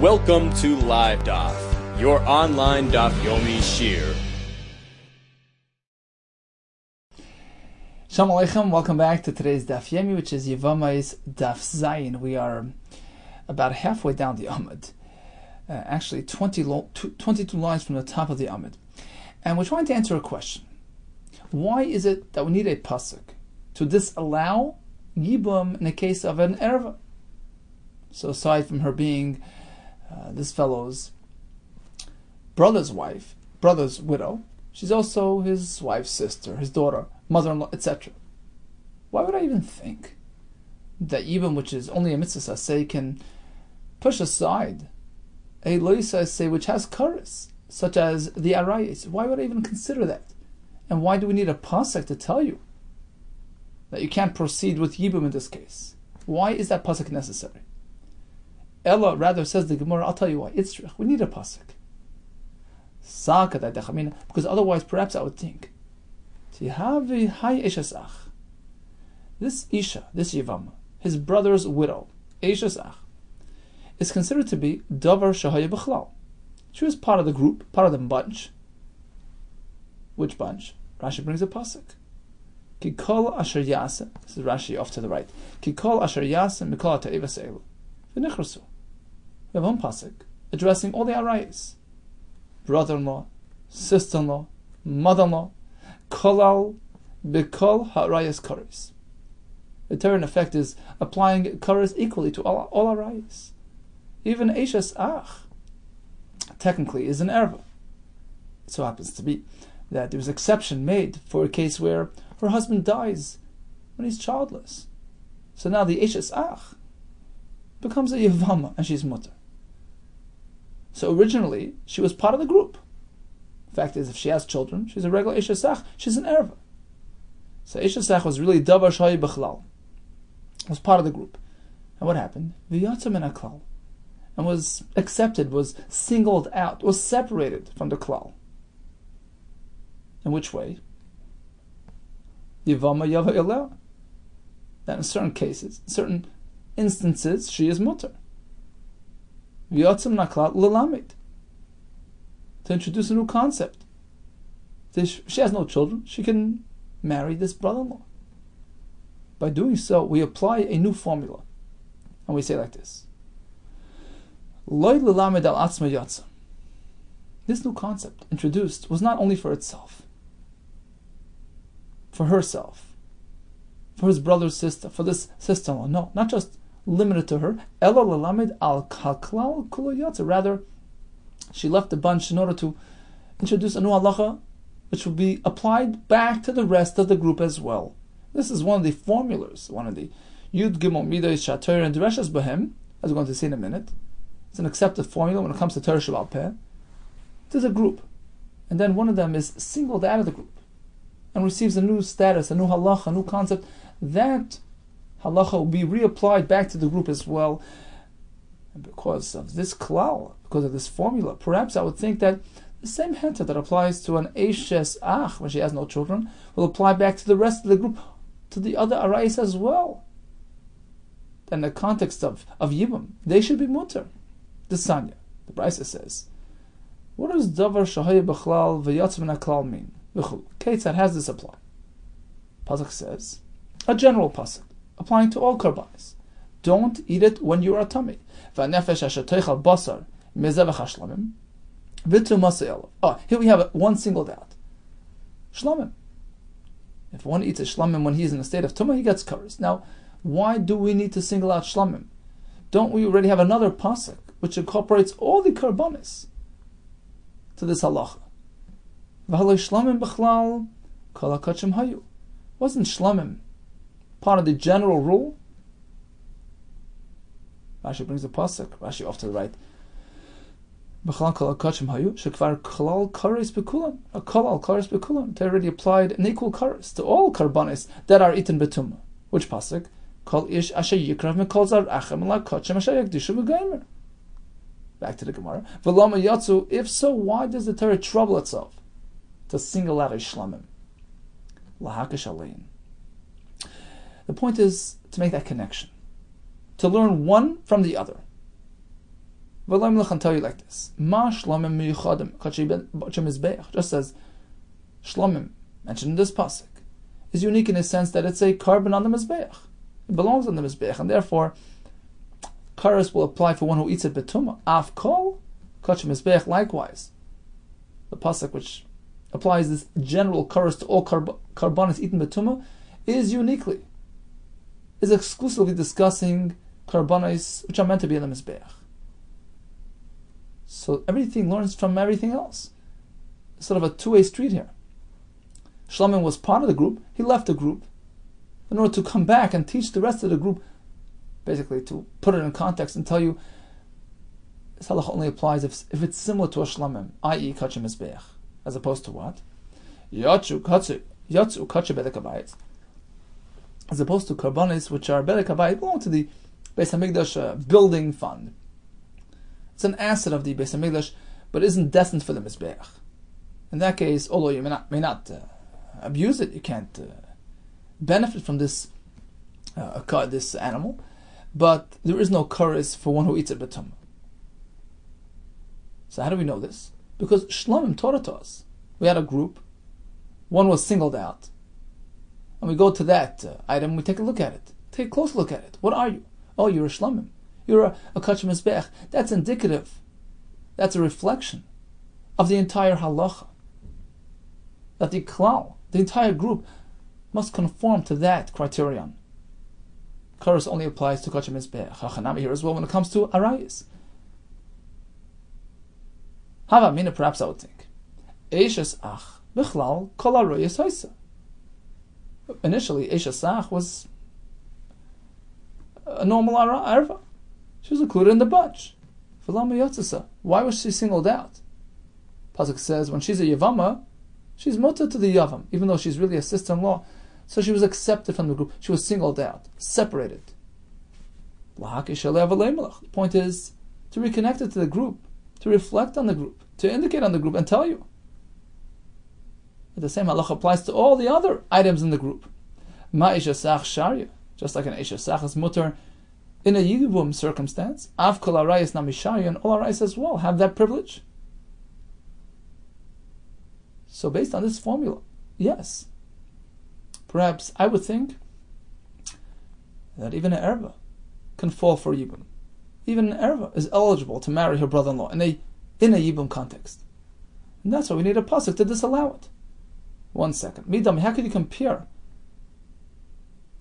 Welcome to Live Daf, your online Daf Yomi Shir. Shalom Aleichem, welcome back to today's Daf Yomi, which is Yevamos Daf Zayin. We are about halfway down the Amud. Actually, 22 lines from the top of the Amud. And we're trying to answer a question. Why is it that we need a pasuk to disallow Yibum in the case of an erva? So aside from her being this fellow's brother's wife, brother's widow, she's also his wife's sister, his daughter, mother-in-law, etc. Why would I even think that Yibum, which is only a mitzvah say, can push aside a loisa say which has kares, such as the arayis? Why would I even consider that? And why do we need a pasuk to tell you that you can't proceed with Yibum in this case? Why is that pasuk necessary? Ella rather says the Gemara, I'll tell you why. We need a pasuk. Because otherwise, perhaps I would think, this Isha, this Yevama, his brother's widow, Eishas is considered to be Davar Shahaya B'chlal. She was part of the group, part of the bunch. Which bunch? Rashi brings a pasuk. Kikol asher yasem. This is Rashi off to the right. Kikol asher yasem mikol ta'eva se'elu. V'nechrasu. We have one pasuk addressing all the arayis: brother-in-law, sister-in-law, mother-in-law, kolal b'kol ha'arayis kares. The Torah in effect is applying kares equally to all arayis. Even Eishas Ach technically is an erva. It so happens to be that there was exception made for a case where her husband dies when he's childless. So now the Eishas Ach becomes a Yevama and she's mutter. So originally she was part of the group. The fact is, if she has children, she's a regular Eishas Ach, she's an erva. So Eishas Ach was really Davar Shai B'chlal, was part of the group. And what happened? V'yatza min haklal, and was accepted, was singled out, was separated from the klal. In which way? Yevama yava ileh. That in certain cases, in certain instances, she is mutter. V'yatzim naklal l'lamed. To introduce a new concept. She has no children, she can marry this brother-in-law. By doing so, we apply a new formula. And we say like this. Loy l'lamed al atzma yatza. This new concept introduced was not only for itself, for herself, for his brother's sister, for this sister-in-law. No, not just limited to her. Ela l'lamed al kalklal kula yatza. Rather, she left the bunch in order to introduce a new halacha, which will be applied back to the rest of the group as well. This is one of the formulas, one of the Yud Gimel Midas Shator and Dreshas Behem, as we're going to see in a minute. It's an accepted formula when it comes to Torah Shabbat Peh. There's a group, and then one of them is singled out of the group and receives a new status, a new halacha, a new concept. That halacha will be reapplied back to the group as well. And because of this klal, because of this formula, perhaps I would think that the same henta that applies to an Eishes Ach when she has no children will apply back to the rest of the group, to the other arayis as well. In the context of Yibum, they should be mutter. The Sanya, the Brisa says, what does Davar Shahaya B'chlal V'yatz Min HaKlal mean? Ketzad has this apply. Pasuk says, a general pasuk, applying to all karbanis. Don't eat it when you are tummy. V'nefesh asher toichal basar mezevach hashlamim v'tu masay elav. Oh, here we have one singled out. Shlamim. If one eats a shlamim when he's in a state of tumah, he gets kares. Now, why do we need to single out shlamim? Don't we already have another pasuk which incorporates all the karbanis to this halacha? V'halei shlamim b'chlal kol hakachim hayu. Wasn't shlamim part of the general rule? Rashi brings the pasuk. Rashi off to the right. B'chlal kol hakachim hayu shekvar klal kares b'kulam. A kolal kares b'kulam. They already applied an equal kares to all karbanis that are eaten b'tumah. Which pasuk? Kol ish asher yikrav mikol zar achem la kachim asher yakdishu b'gaymer. Back to the Gemara. V'lama yatsu. If so, why does the Torah trouble itself to single out a shlamim? Lahakish alein. The point is to make that connection, to learn one from the other. V'lo melech, and tell you like this: Ma shlomim miyuchadim kachim mizbeach. Just as shlomim mentioned in this pasuk is unique in the sense that it's a carbon on the mizbeach. It belongs on the mizbeach, and therefore kares will apply for one who eats it betuma. Af kol kachim mizbeach. Likewise, the pasuk which applies this general kares to all karbanis eaten betuma is exclusively discussing karbanis which are meant to be in the mizbeach. So everything learns from everything else. It's sort of a two-way street here. Shlomim was part of the group. He left the group in order to come back and teach the rest of the group, basically to put it in context and tell you this halacha only applies if it's similar to a shlomim, i.e. kachim mizbeach, as opposed to what? Yatsu kachim bedek habayit. As opposed to karbanis which are bedek habayit, belong to the Beis Hamikdash building fund. It's an asset of the Beis Hamikdash, but isn't destined for the mizbeach. In that case, although you may not abuse it, you can't benefit from this animal, but there is no kares for one who eats it betum. So how do we know this? Because Shlomim taught it to us. We had a group, one was singled out, and we go to that item, we take a look at it. Take a close look at it. What are you? Oh, you're a Shlomim. You're a kachim mizbeach. That's indicative. That's a reflection of the entire halacha. That the klal, the entire group, must conform to that criterion. Kares only applies to kachim mizbeach. Hachanami here as well when it comes to arayis. Hava mina, perhaps I would think. Eishes ach bichlal kol arayis haisa. Initially, Eishes ach was a normal arva. She was included in the bunch. Why was she singled out? Pasuk says when she's a Yevama, she's mutter to the Yavam, even though she's really a sister-in-law. So she was accepted from the group. She was singled out, separated. The point is to reconnect it to the group, to reflect on the group, to indicate on the group and tell you. But the same halacha applies to all the other items in the group. Just like an Eisha Sach is mutter in a Yibum circumstance, Av kol arayis namishari, and all arayis as well have that privilege. So based on this formula, yes, perhaps I would think that even an erva can fall for Yibum. Even an erva is eligible to marry her brother-in-law in a Yibum context. And that's why we need a pasuk to disallow it. 1 second. Midam, how could you compare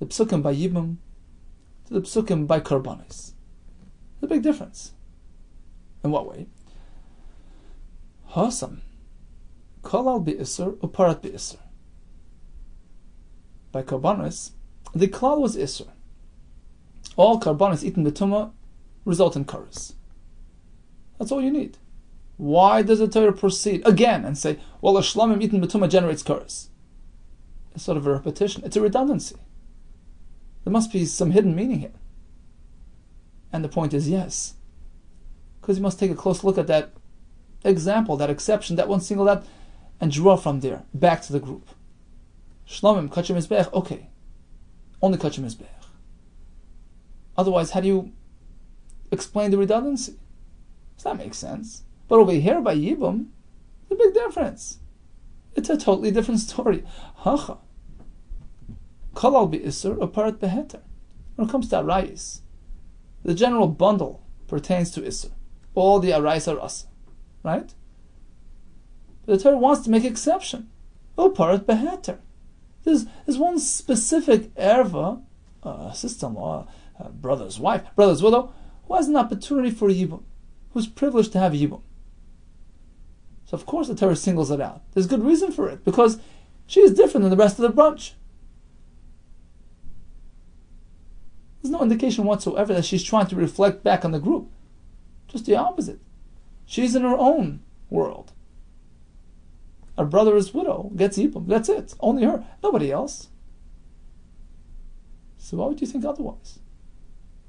the psukim by Yibum to the psukim by karbanis? There's a big difference. In what way? Hasam. Kolal bi'isr uparat bi'isr. By karbanis, the klal was isr. All karbanis eaten betuma result in kares. That's all you need. Why does the Torah proceed again and say, well, a shlomim eaten betuma generates kares? It's sort of a repetition. It's a redundancy. There must be some hidden meaning here. And the point is yes. Because you must take a close look at that example, that exception, that one singled out, and draw from there, back to the group. Shlomim, kachim mizbeach, okay. Only kachim mizbeach. Otherwise, how do you explain the redundancy? Does that make sense? But over here by Yibum, there's a big difference. It's a totally different story. Hacha. Kolal bi'isr uparat beheter. When it comes to arayis, the general bundle pertains to isr. All the arayis are asa, right? But the Torah wants to make exception. Uparat beheter. There's one specific erva, sister-in-law, brother's wife, brother's widow, who has an opportunity for Yibum, who's privileged to have Yibum. So of course the Torah singles it out. There's good reason for it, because she is different than the rest of the bunch. There's no indication whatsoever that she's trying to reflect back on the group. Just the opposite. She's in her own world. Her brother's widow gets Yibum. That's it. Only her. Nobody else. So why would you think otherwise?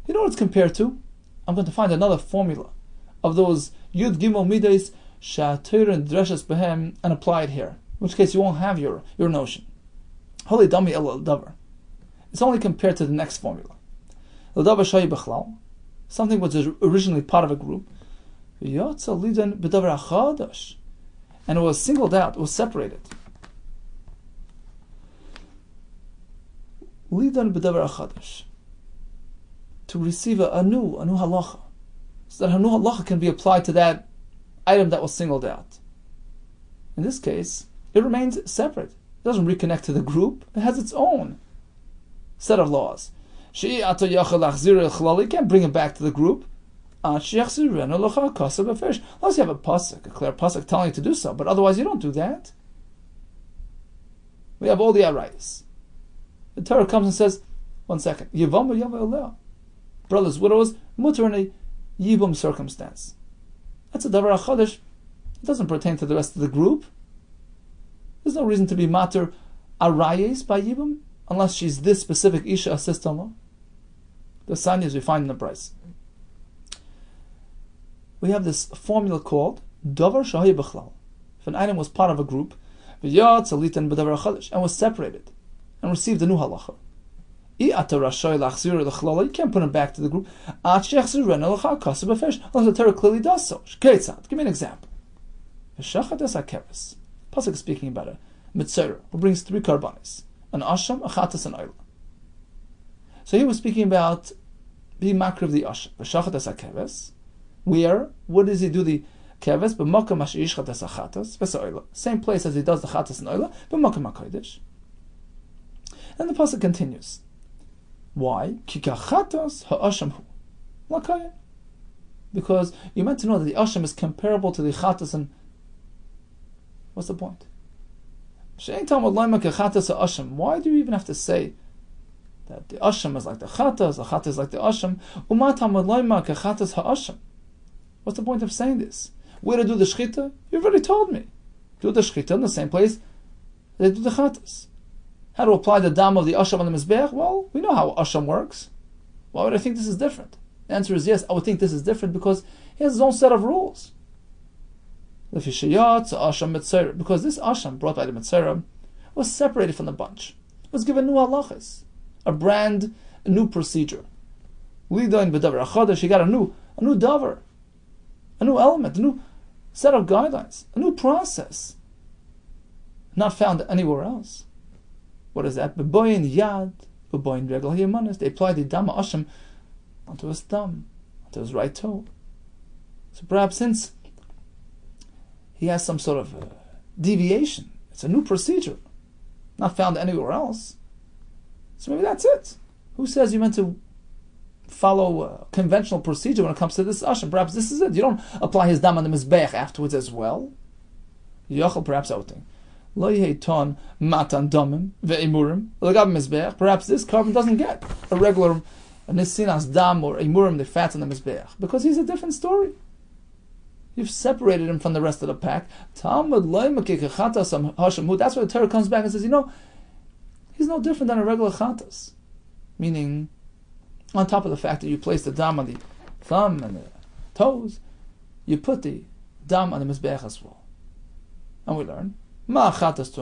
You know what it's compared to? I'm going to find another formula of those Yud Gimel Midas Sha'atir and Dreshes Behem and apply it here. In which case you won't have your notion. Holy Dami El Davar. It's only compared to the next formula. L'davar Shayi Bechlal, something was originally part of a group. V'yotza lidan b'davar chadash, and it was singled out, it was separated. Lidan b'davar chadash, to receive a new halacha, so that a new halacha can be applied to that item that was singled out. In this case, it remains separate. It doesn't reconnect to the group. It has its own set of laws. You can't bring it back to the group. Unless you have a pasuk, a clear pasuk telling you to do so, but otherwise you don't do that. We have all the arayos. The Torah comes and says, one second, Yevamos, brothers, widows, mutter in a yibum circumstance. That's a davar chodesh. It doesn't pertain to the rest of the group. There's no reason to be mater arayos by yibum, unless she's this specific isha assistama. The sanyas we find in the price. We have this formula called davar shahay b'chlal. If an item was part of a group, and was separated and received a new halacha, you can't put it back to the group unless the Torah clearly does so. Give me an example. Pasuk is speaking about a mitzvah who brings 3 karbanis, an asham, a chatas, and oila. So he was speaking about being makriv of the asham. V'shachatas hakeves. Where? What does he do the keves? B'makam hashish chatas hachatas. V'sa'oila. Same place as he does the chatas and oila. B'makam hakodesh. And the pasuk continues. Why? Kika chatas ha'asham hu. Lakaya. Because you're meant to know that the asham is comparable to the chatas, and what's the point? Why do you even have to say that the asham is like the chatas is like the asham? What's the point of saying this? Where to do the shchita? You've already told me. Do the shchita in the same place they do the chatas. How to apply the dam of the asham on the mizbeach? Well, we know how asham works. Why would I think this is different? The answer is yes, I would think this is different because he has his own set of rules. Because this asham brought by the mitzvah was separated from the bunch. It was given new halachas, a new procedure. He got a new davar, a new element, a new set of guidelines, a new process, not found anywhere else. What is that? They applied the dama asham onto his thumb, onto his right toe. So perhaps since he has some sort of deviation, it's a new procedure, not found anywhere else. So maybe that's it. Who says you're meant to follow conventional procedure when it comes to this asham? Perhaps this is it. You don't apply his dam on the mizbeach afterwards as well. Yochel, perhaps I would think. Perhaps this carbon doesn't get a regular nisinas dam or imurim, the fats on the mizbeach, because he's a different story. You've separated him from the rest of the pack. That's why the Torah comes back and says, he's no different than a regular chatas. Meaning, on top of the fact that you place the dam on the thumb and the toes, you put the dam on the mizbeach as well. And we learn, just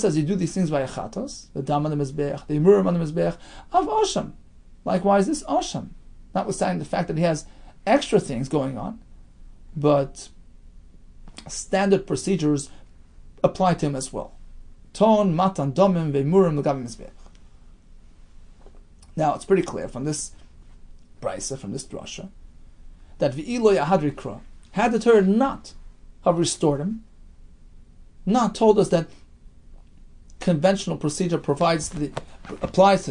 as you do these things by a chatas, the dam on the mizbeach, the imurim on the mizbeach, of asham. Likewise, this asham, notwithstanding the fact that he has extra things going on, but standard procedures apply to him as well. Ton, matan, domim, ve'murim, l'gavim mizbeach. Now, it's pretty clear from this brisa, from this drasha, that v'ilo yahad rikra, had the Torah not have restored him, not told us that conventional procedure applies to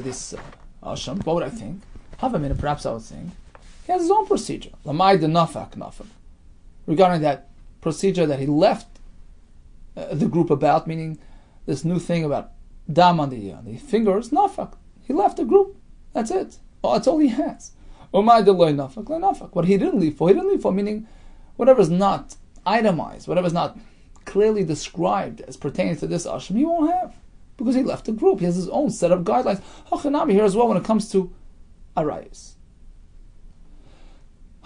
this asham, what would I think? Perhaps I would think he has his own procedure. Lamai de nafak nafak. Regarding that procedure that he left the group about, meaning this new thing about dam on the fingers, nafak. He left the group. That's it. That's all he has. Umay de loy nafak, loy nafak. What he didn't leave for, meaning whatever is not itemized, whatever is not clearly described as pertaining to this asham, he won't have. Because he left the group. He has his own set of guidelines. Hachanami here as well when it comes to arayos.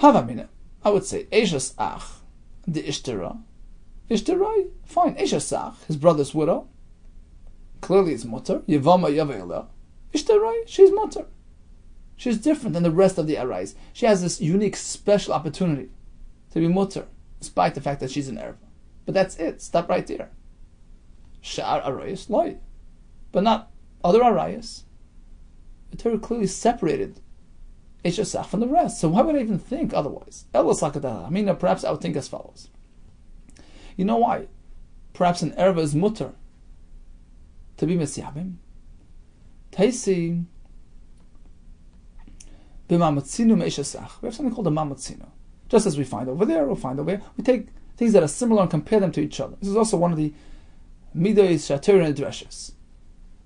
Havamina, I would say, Eishas Ach, the Ishtara. Ishtarai, fine. Eishas Ach, his brother's widow. Clearly it's mutter. Yevama Yaveila. Ishtarai, she's mutter. She's different than the rest of the Arayis. She has this unique, special opportunity to be mutter, despite the fact that she's an Erva. But that's it. Stop right there. Sha'ar Arayis, loy. But not other Arayis. The Torah clearly separated Eishasach from the rest. So why would I even think otherwise? Perhaps I would think as follows. You know why? Perhaps an Erva is mutter to be Mesyabim. Taisi b'mamatzinu me'eshasach. We have something called a mamatzinu. Just as we find over there, we'll find over here. We take things that are similar and compare them to each other. This is also one of the midos shatir and dreshes.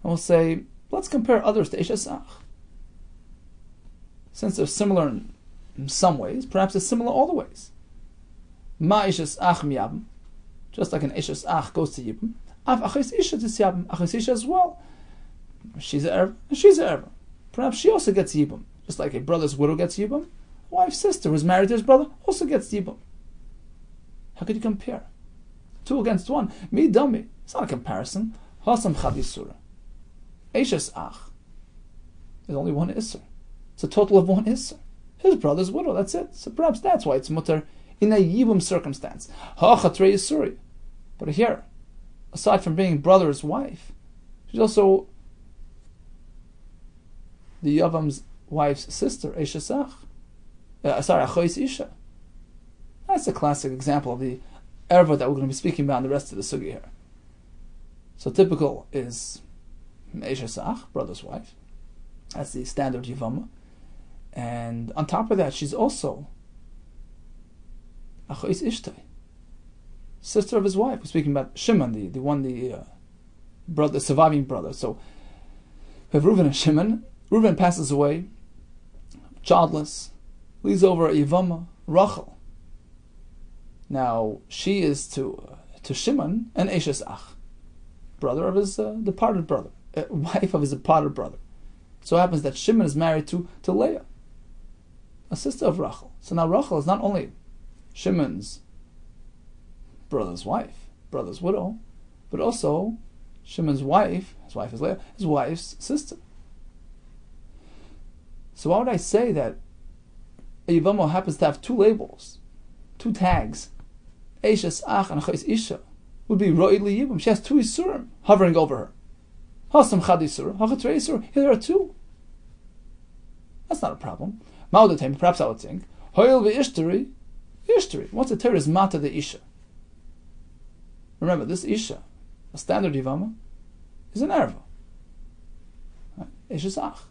And we'll say, let's compare others to eshasach. Since they're similar in some ways, perhaps they're similar all the ways. Ma eshasach miyabim. Just like an eshasach goes to yibim. Av achis isha to siyabim. Achis isha as well. She's an erva, and she's an erva. Perhaps she also gets yibum. Just like a brother's widow gets yibum, a wife's sister who's married to his brother also gets yibum. How could you compare? 2 against 1. Me dummy. It's not a comparison. Hasam chad yisura. Eishes ach. There's only one isser. It's a total of 1 isser. His brother's widow, that's it. So perhaps that's why it's mutter in a yibum circumstance. Ha'chatrei yisuri. But here, aside from being brother's wife, she's also the Yevam's wife's sister, Eishasach. Achois Isha. That's a classic example of the erva that we're going to be speaking about in the rest of the sugi here. So typical is Eishasach, brother's wife. That's the standard Yevama. And on top of that, she's also Achois Ishtai, sister of his wife. We're speaking about Shimon, the brother, surviving brother. So we have Reuven and Shimon. Reuven passes away, childless, leaves over Yevama, Rachel. Now she is to Shimon an Eishasach, brother of his departed brother, wife of his departed brother. So it happens that Shimon is married to Leah, a sister of Rachel. So now Rachel is not only Shimon's brother's wife, brother's widow, but also Shimon's wife, his wife is Leah, his wife's sister. So why would I say that a Yevamo happens to have 2 labels, 2 tags, Eishes Ach and Achais Isha, would be Ro'i Li Yibum. She has 2 Isurim hovering over her. Hasam Chad Isur, Hachatrei Isur. Here there are 2. That's not a problem. Ma'odatem, perhaps I would think, Hoyel Ve'ishtari, Ishtari. Once the Torah is Mata the Isha. Remember, this Isha, a standard Yevama, is an Erva. Right? Eishes Ach.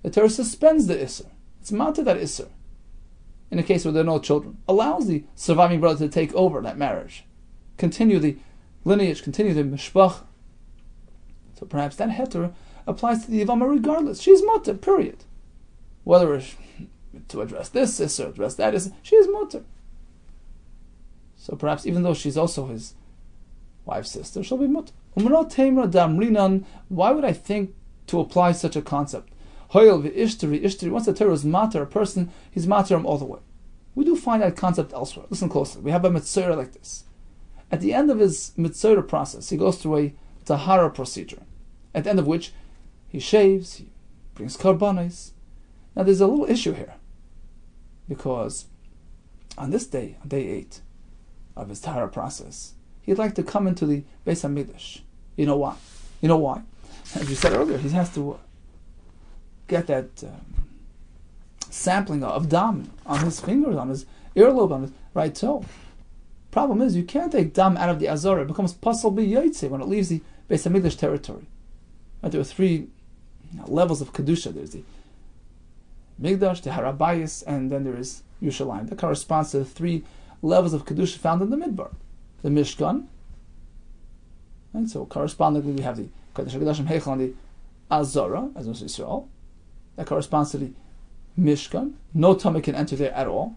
The Torah suspends the Isser. It's Mata that Isser. In a case where there are no children. Allows the surviving brother to take over that marriage. Continue the lineage, continue the mishpach. So perhaps that heter applies to the Yevama regardless. She's Mata, period. Whether to address this Isser, address that Isser, she is Mata. So perhaps even though she's also his wife's sister, she'll be Mata. Why would I think to apply such a concept? Hoyel v'ishtari. Once the Torah is mater a person, he's mater him all the way. We do find that concept elsewhere. Listen closely. We have a mitzvah like this. At the end of his mitzvah process, he goes through a tahara procedure, at the end of which he shaves, he brings karbanos. Now there's a little issue here, because on this day, on day 8 of his tahara process, he'd like to come into the Beis HaMikdash. You know why? As you said earlier, he has to get that sampling of dam on his fingers, on his earlobe, on his right toe. Problem is, you can't take dam out of the Azara. It becomes pasal b'yotze when it leaves the Beis HaMikdash territory. Right? There are 3 levels of kedusha. There's the Migdash, the Harabayis, and then there is Yerushalayim. That corresponds to the 3 levels of kedusha found in the Midbar. The Mishkan. And so correspondingly, we have the Kodesh HaKodashim Heichal on the Azara, as in Israel. That corresponds to the Mishkan. No tummy can enter there at all.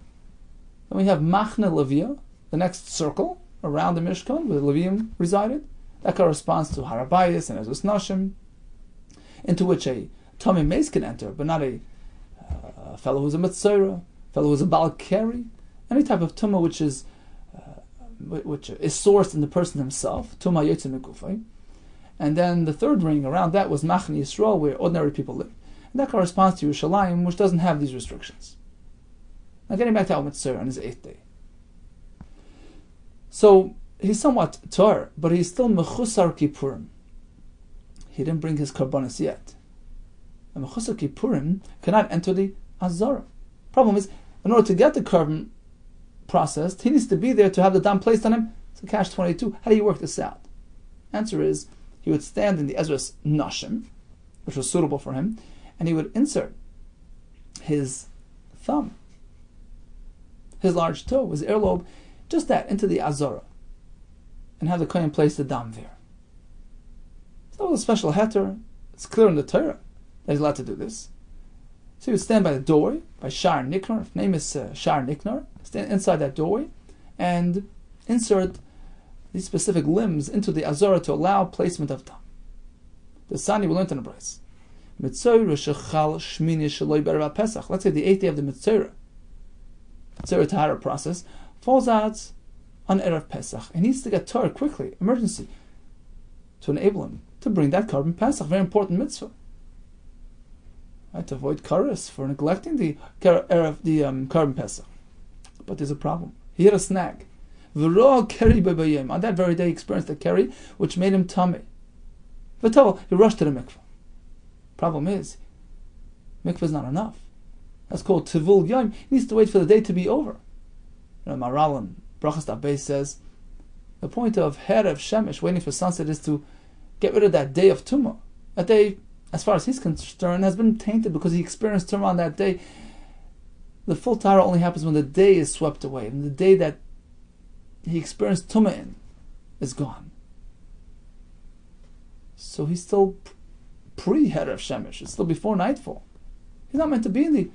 Then we have Machne Levia, the next circle around the Mishkan where the Levium resided. That corresponds to Harabayis and Ezus Nashim, into which a tummy mace can enter, but not a fellow who's a Mitzorah, fellow who's a Balkari, any type of tumah which is sourced in the person himself, tumah Yotze Mikufay. And then the third ring around that was Machne Yisrael, where ordinary people live. And that corresponds to Yerushalayim, which doesn't have these restrictions. Now getting back to Al-Mitzvah on his 8th day. So he's somewhat tar, but he's still Mechusar Kippurim. He didn't bring his Karbanis yet. And Mechusar Kippurim cannot enter the Azara. Problem is, in order to get the carbon processed, he needs to be there to have the dam placed on him. So catch 22. How do you work this out? Answer is, he would stand in the Ezra's Nashim, which was suitable for him, and he would insert his thumb, his large toe, his earlobe, just that, into the Azara, and have the Kohen place the dam there. So that was a special heter. It's clear in the Torah that he's allowed to do this. So he would stand by the doorway, by Shar Niknar, his name is Shar Niknar, stand inside that doorway, and insert these specific limbs into the Azara to allow placement of dam. The Sani will learn in the Bryce. Let's say the 8th day of the Mitzvah Tahara process falls out on Erev Pesach. He needs to get Torah quickly, emergency, to enable him to bring that carbon Pesach, very important mitzvah. Right, to avoid karas for neglecting the carbon Pesach. But there's a problem. He had a snag. On that very day he experienced a keri which made him tummy. He rushed to the mikveh. Problem is, mikveh is not enough. That's called tivul yom. He needs to wait for the day to be over. Maral and Brachas Beis says the point of Erev Shemesh, waiting for sunset, is to get rid of that day of tumah. That day, as far as he's concerned, has been tainted because he experienced tumah on that day. The full Tahara only happens when the day is swept away, and the day that he experienced tumah in is gone. So he's still pre-Erev Shemesh. It's still before nightfall. He's not meant to be in the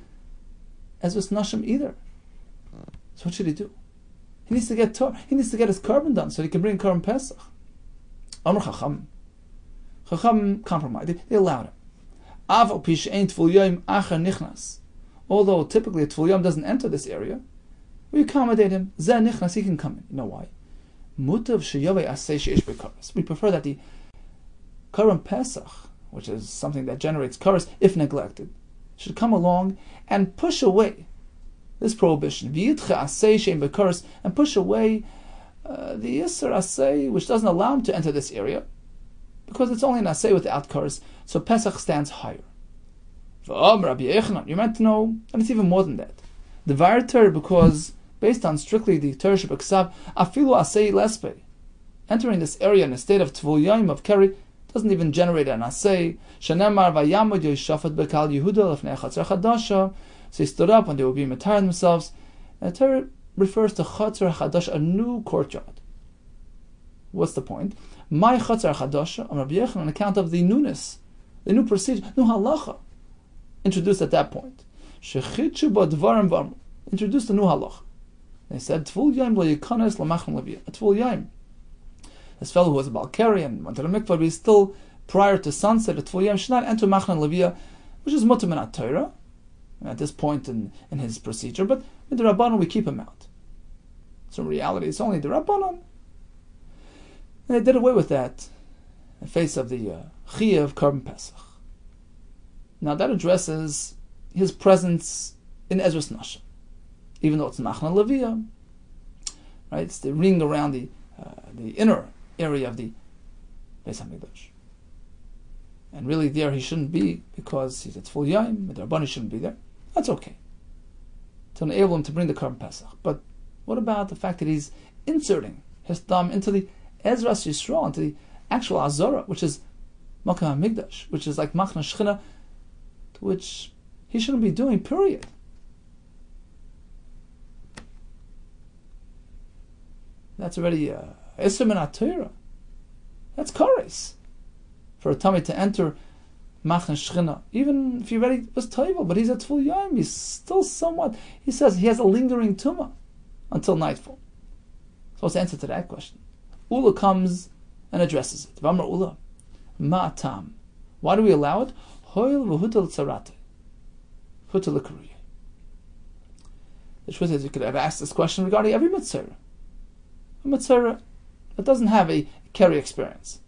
Ezras Nashim either. So what should he do? He needs to get Torah. He needs to get his carbon done so he can bring carbon Pesach. Amr Chacham. Chacham compromised. They allowed him. Aval pish ain't Tvul Yom achar nichnas. Although typically a Tvul Yom doesn't enter this area, we accommodate him. Zeh nichnas, he can come in. You know why? Mutav sheyavei asay sheish bekaras. We prefer that the carbon Pesach, which is something that generates karas if neglected, should come along and push away this prohibition, and push away the Yisr Asay, which doesn't allow him to enter this area, because it's only an Asay without karas, so Pesach stands higher. Rabbi Yehuda, you're meant to know, and it's even more than that. The Varter, because based on strictly the Torah Shebeksav, Afilu Asay Lespe, entering this area in a state of Tvul Yom, of Keri, doesn't even generate an Asay. Shanemar Vayamud Yoshafat Bekal Yehuda Lefnei Chatzar Chadasha. So he stood up when they were being retired themselves. And the Torah refers to Chatzar Chadash, a new courtyard. What's the point? My Chatzar Chadash, Rabbi Yehuda, on account of the newness, the new procedure, new halacha, introduced at that point. Shechitchu Badvarim Varmu, introduced the new halacha. They said, Tvul Yom lo yikanes lamachon leviyah. A Tvul Yom. This fellow who was a Balkari and went to the mikvah, but he's still prior to sunset, a Tvul Yom should not enter Machna Leviyah, which is mutter min Torah at this point in his procedure, but with the Rabbanon we keep him out. So in reality, it's only the Rabbanon. And they did away with that in the face of the Chiyah of Karban Pesach. Now that addresses his presence in Ezras Nashim, even though it's Machna Leviyah, right? It's the ring around the inner area of the Beis HaMikdash. And really there he shouldn't be because he's at Tvul Yom, but the Rabbani shouldn't be there. That's okay, to enable him to bring the Karban Pesach. But what about the fact that he's inserting his thumb into the Ezras Yisrael, into the actual Azara, which is Makam HaMikdash, which is like Machna Shechina, to which he shouldn't be doing, period. That's already Isra min HaTorah. That's Kares. For a tummy to enter Machna Shechina, even if he already was Toivel, but he's at Tvul Yom, he's still somewhat, he says he has a lingering tumah until nightfall. So what's the answer to that question? Ula comes and addresses it. V'amar Ula, Ma'atam. Why do we allow it? Hoil v'hutal tzarate. Hutal l'karuyah. The truth is, you could have asked this question regarding every mitzvah. A mitzvah that doesn't have a keri experience,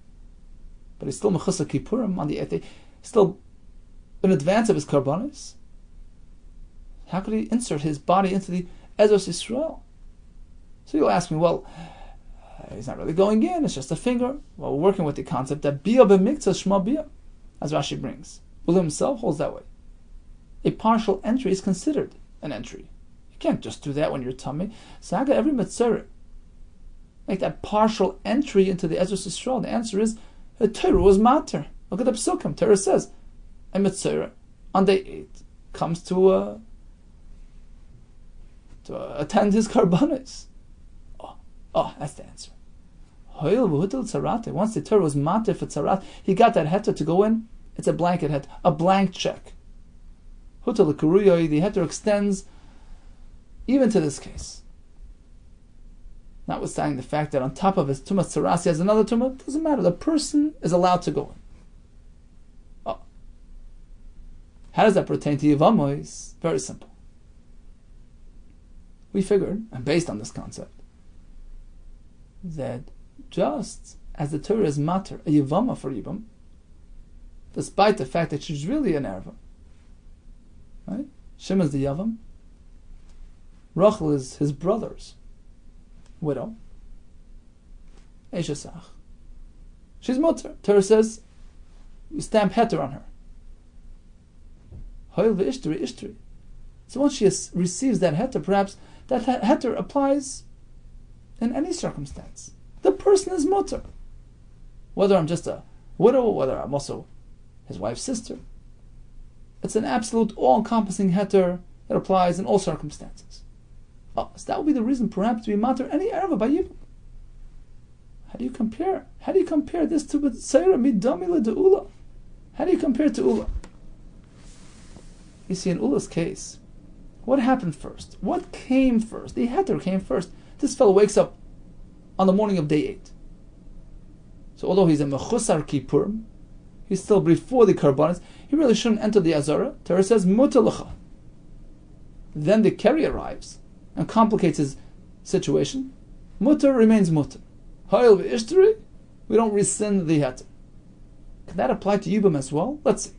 but he's still mechusar kippurim on the 8th day, still in advance of his karbanis? How could he insert his body into the Ezos Yisrael? So you'll ask me, well, he's not really going in, it's just a finger. Well, we're working with the concept that Bia b'miktzah shma Bia, as Rashi brings. Ula himself holds that way. A partial entry is considered an entry. You can't just do that when you're tummy. So how could every mitzvah make that partial entry into the Ezos Yisrael? The answer is, the Torah was matter. Look at the Psukim. Torah says, a mitzvah on day 8 comes to attend his karbanis. Oh, that's the answer. Once the Torah was matir for tzarat, he got that heter to go in. It's a blanket heter, a blank check. The heter extends even to this case. Notwithstanding the fact that on top of his tumah tzaras he has another tumah, doesn't matter. The person is allowed to go in. Oh. How does that pertain to Yevamos? Very simple. We figured, and based on this concept, that just as the Torah is matter, a Yevama for Yibam, despite the fact that she's really an Erva, right? Shimon is the Yavam, Rachel is his brother's widow, Eishasach. She's mutter. Torah says, we stamp heter on her. Hoil ve'ishtri, ishtri. So once she receives that heter, perhaps that heter applies in any circumstance. The person is mutter. Whether I'm just a widow, whether I'm also his wife's sister. It's an absolute all-encompassing heter that applies in all circumstances. Oh, so that would be the reason perhaps to be matter any erva by Yibam. How do you compare? How do you compare this to B'tseira midamila de Ula? How do you compare it to Ula? You see, in Ula's case, what happened first? What came first? The heter came first. This fellow wakes up on the morning of day 8. So although he's a mechusar kippurim, he's still before the karbanis, he really shouldn't enter the azara. Torah says mutalacha. Then the keri arrives and complicates his situation. Mutter remains mutter. Ha'il v'ishtri, we don't rescind the heter. Can that apply to Yibam as well? Let's see.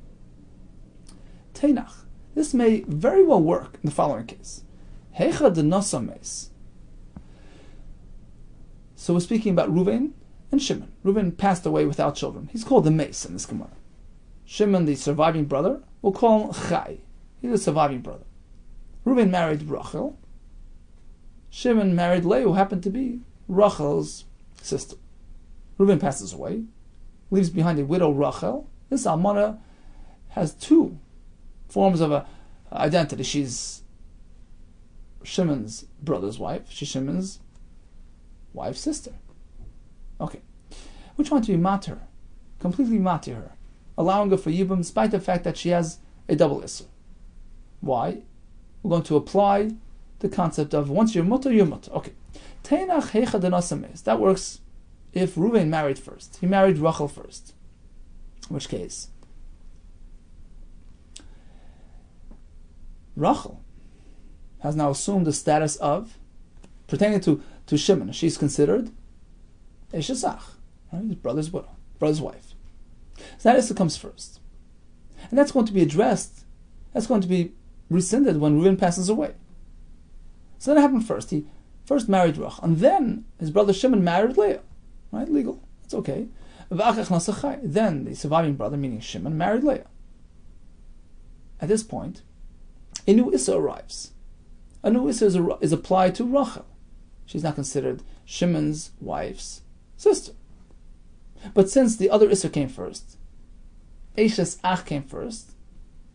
Teinach. This may very well work in the following case. Heicha de nosames. So we're speaking about Ruvain and Shimon. Ruvain passed away without children. He's called the Mace in this Gemara. Shimon, the surviving brother, we'll call him Chai. He's a surviving brother. Ruvain married Rachel. Shimon married Leah, who happened to be Rachel's sister. Ruvain passes away, leaves behind a widow Rachel. This Almana has two forms of identity. She's Shimon's brother's wife. She's Shimon's wife's sister. Okay. Which one to be matir? Completely matir her. Allowing her for Yibam despite the fact that she has a double Isser. Why? We're going to apply the concept of once you're mutter, you're mutter. Okay. Teinach heicha denasames. That works if Ruvain married first. He married Rachel first. In which case, Rachel has now assumed the status of, pertaining to Shimon, she's considered Eishasach, right? His brother's widow, brother's wife. So that Issa comes first. And that's going to be addressed, that's going to be rescinded when Reuven passes away. So that happened first. He first married Rachel, and then his brother Shimon married Leah. Right? Legal. It's okay. Then the surviving brother, meaning Shimon, married Leah. At this point, a new Issa arrives. A new Issa is applied to Rachel. She's now considered Shimon's wife's sister. But since the other Issa came first, Eishas Ach came first,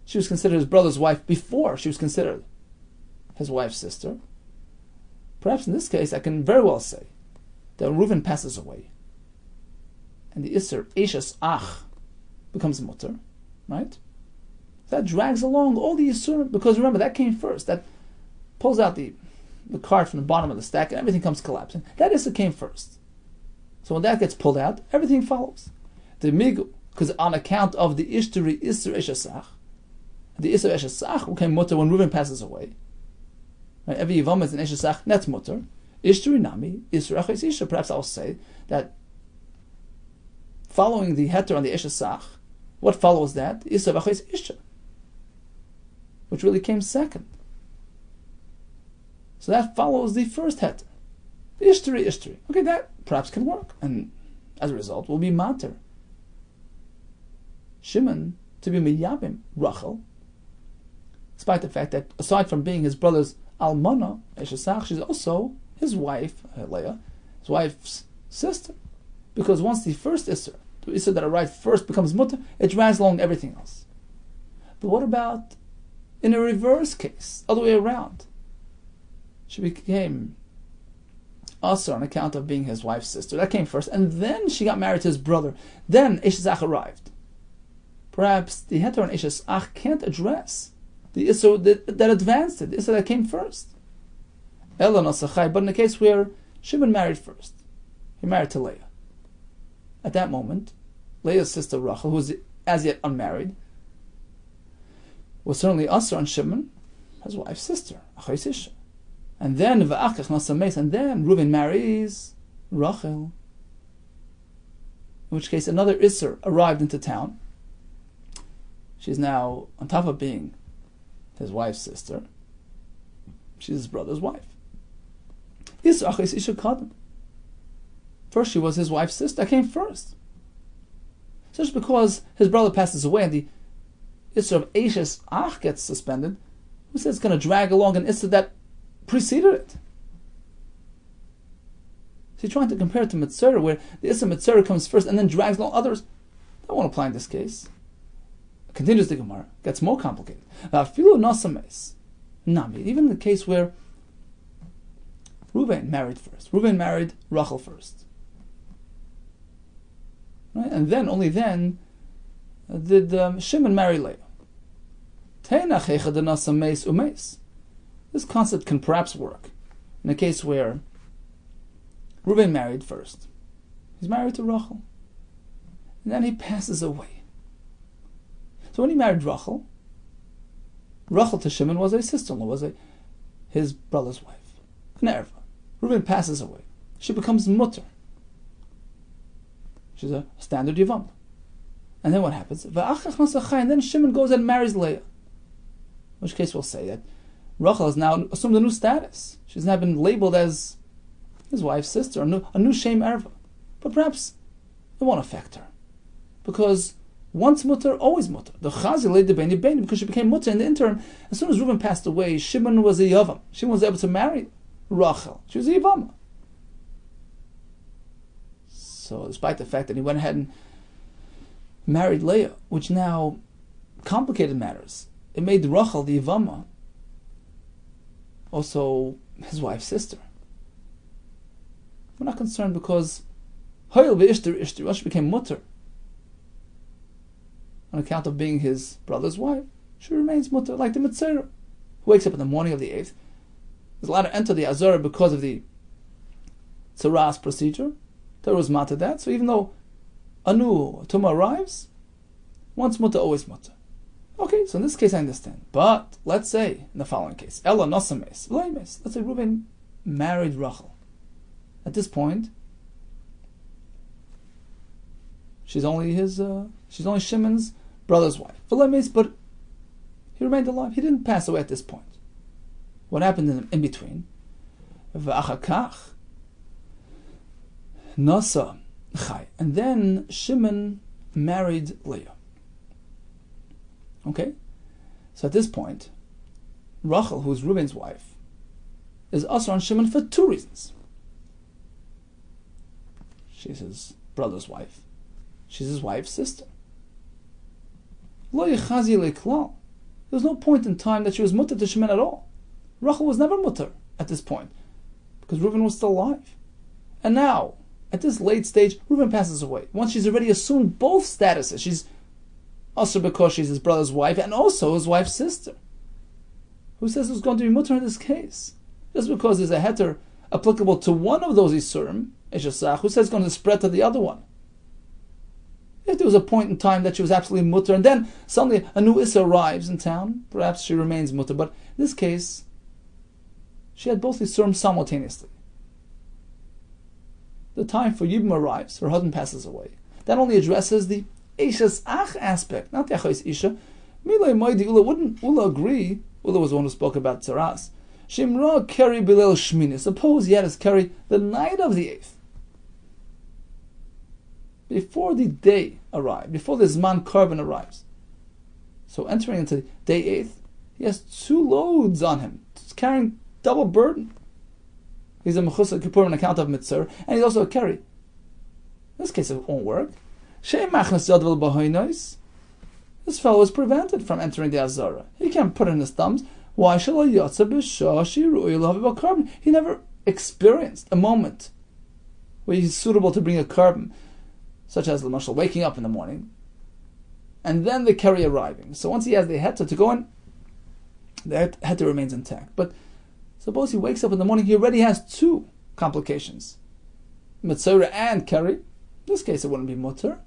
she was considered his brother's wife before she was considered his wife's sister. Perhaps in this case, I can very well say that when Reuven passes away, and the Isser Eishas Ach becomes mutter, right? That drags along all the Yisur, because remember, that came first. That pulls out the card from the bottom of the stack, and everything comes collapsing. That Issa came first. So when that gets pulled out, everything follows. The Migu, because on account of the Ishturi Isser Eshasach, the Isser Eshasach became mutter when Reuven passes away. Right? Every Yevamos is an Eshasach, that's mutter. Ishturi Nami, Isser Echais Isha. Perhaps I'll say that following the heter on the Eshasach, what follows that? Isser Echais Isha. which really came second. So that follows the first heter. Ishtari. Okay, that perhaps can work, and as a result will be mater. Shimon to be miyabim Rachel, despite the fact that aside from being his brother's almana, Eshesach, she's also his wife, Leah, his wife's sister. Because once the first Isser, the Isser that arrived first becomes mutter, it drags along everything else. But what about in a reverse case, other way around? She became Asr on account of being his wife's sister. That came first, and then she got married to his brother. Then Eshesach arrived. Perhaps the Heter and Eshesach can't address the Isser that advanced it, the Isser that came first. But in the case where Shimon married first, he married to Leah. At that moment, Leah's sister Rachel, who was as yet unmarried, was certainly Asr on Shimon, his wife's sister, and then Reuven marries Rachel. In which case another Isser arrived into town. She's now, on top of being his wife's sister, she's his brother's wife. First she was his wife's sister, that came first. So just because his brother passes away and the Isser of Eshes Ach gets suspended, who says it's going to drag along an Isser that preceded it? So you're trying to compare it to Mitzvah, where the Isser Mitzvah comes first and then drags along others. That won't apply in this case. Continues the Gemara, gets more complicated. Even in the case where Reuven married first, Reuven married Rachel first, right? And then, only then, did Shimon marry Leah. This concept can perhaps work in a case where Reuven married first. He's married to Rachel, and then he passes away. So when he married Rachel, Rachel to Shimon was a sister-in-law, was his brother's wife, an erva. Reuven passes away. She becomes mutter. She's a standard Yevamos. And then what happens? And then Shimon goes and marries Leah. In which case we'll say that Rachel has now assumed a new status. She's now been labeled as his wife's sister, a new shame erva. But perhaps it won't affect her. Because once mutter, always mutter. The chazi laid the beni, because she became mutter in the interim. As soon as Reuven passed away, Shimon was a yavam. Shimon was able to marry Rachel. She was a yavama. So despite the fact that he went ahead and married Leah, which now complicated matters, it made Rachel the yavama also his wife's sister. We're not concerned because Hoyel be'ishtir, once she became mutter on account of being his brother's wife, she remains mutter, like the Mitzvah, who wakes up in the morning of the 8th, is allowed to enter the Azara because of the Tzaras procedure. There was matter that, so even though a new Tumah arrives, once mutter, always mutter. Okay, so in this case I understand. But let's say, in the following case, Ella Nosames, let's say Reuven married Rachel. At this point, she's only Shimon's brother's wife. But he remained alive. He didn't pass away at this point. What happened in between? V'achakach Nasa Chai. And then Shimon married Leah. Okay? So at this point, Rachel, who is Reuven's wife, is also on Shimon for two reasons. She's his brother's wife. She's his wife's sister. Lo yechazi leklal. There was no point in time that she was mutter to Shimon at all. Rachel was never mutter at this point, because Reuven was still alive. And now, at this late stage, Reuven passes away. Once she's already assumed both statuses, she's also because she's his brother's wife and also his wife's sister. Who says it's going to be mutter in this case? Just because there's a heter applicable to one of those isurim, Eshesach, who says it's going to spread to the other one? If there was a point in time that she was absolutely mutter, and then suddenly a new Issa arrives in town, perhaps she remains mutter. But in this case, she had both Isurim simultaneously. The time for Yibum arrives, her husband passes away. That only addresses the Eshes Ach aspect, not the Achos Isha. Milay Moidi Ula, wouldn't Ula agree Ula was the one who spoke about tzaras. Shimra keri bilel shmini. Suppose he had his keri the night of the 8th. Before the day arrived, before the Zman Karban arrives. So entering into day 8th, he has 2 loads on him. He's carrying double burden. He's a Mechusar Kippur on account of Mitzvah, and he's also a keri. In this case, it won't work. This fellow is prevented from entering the Azara. He can't put in his thumbs. Why shall he never experienced a moment where he's suitable to bring a carbon, such as the marshal waking up in the morning, and then the keri arriving. So once he has the heter to go in, the heter remains intact. But suppose he wakes up in the morning, he already has 2 complications, Mitzvah and keri. In this case, it wouldn't be mutter,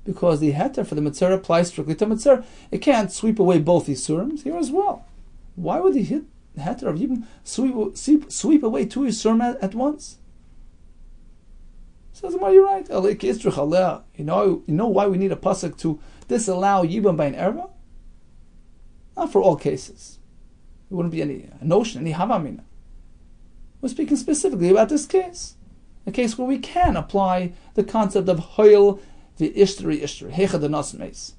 because the heter for the mitzvah applies strictly to mitzvah. It can't sweep away both these surums here as well. Why would the heter of Yibum sweep away 2 isurim at once? Says, well, you're right. You know why we need a pasuk to disallow Yibum by an erva? Not for all cases. There wouldn't be any notion, any havamina. We're speaking specifically about this case. A case where we can apply the concept of hoil the ishtri, hecha the nos meis.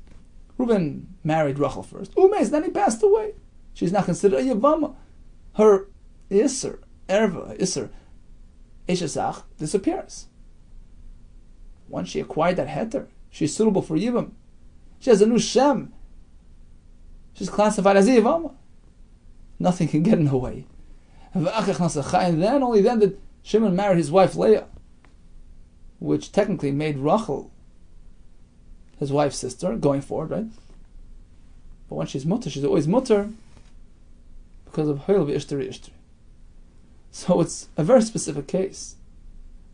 Reuben married Rachel first. Umeis, then he passed away. She's not considered a Yevama. Her Isser, Erva, Isser, Eshesach disappears. Once she acquired that heter, she's suitable for Yibam. She has a new Shem. She's classified as a Yevama. Nothing can get in her way. And then, only then, did Shimon marry his wife Leah, which technically made Rachel his wife's sister, going forward, right? But when she's mutter, she's always mutter because of Hoil v'ishtri. So it's a very specific case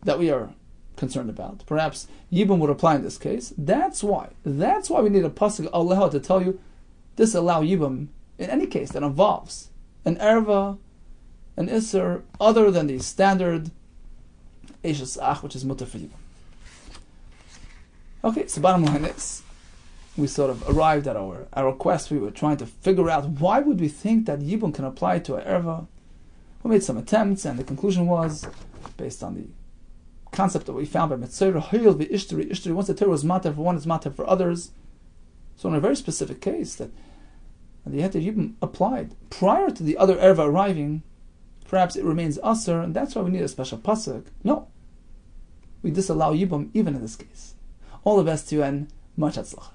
that we are concerned about. Perhaps Yibum would apply in this case. That's why we need a pasuk Allah to tell you disallow Yibum in any case that involves an erva, an isser, other than the standard Eishes Ach, which is mutter for Yibum. Okay, so bottom line is, we sort of arrived at our quest. We were trying to figure out why would we think that Yibum can apply to an erva. We made some attempts, and the conclusion was, based on the concept that we found by Mitzvah, Hoil v'ishtri, once the Torah is matter for one, it's matter for others. So in a very specific case, that the heter Yibum applied prior to the other erva arriving, perhaps it remains aser, and that's why we need a special pasuk. No, we disallow Yibum even in this case. All the best to you, and much hatzlach.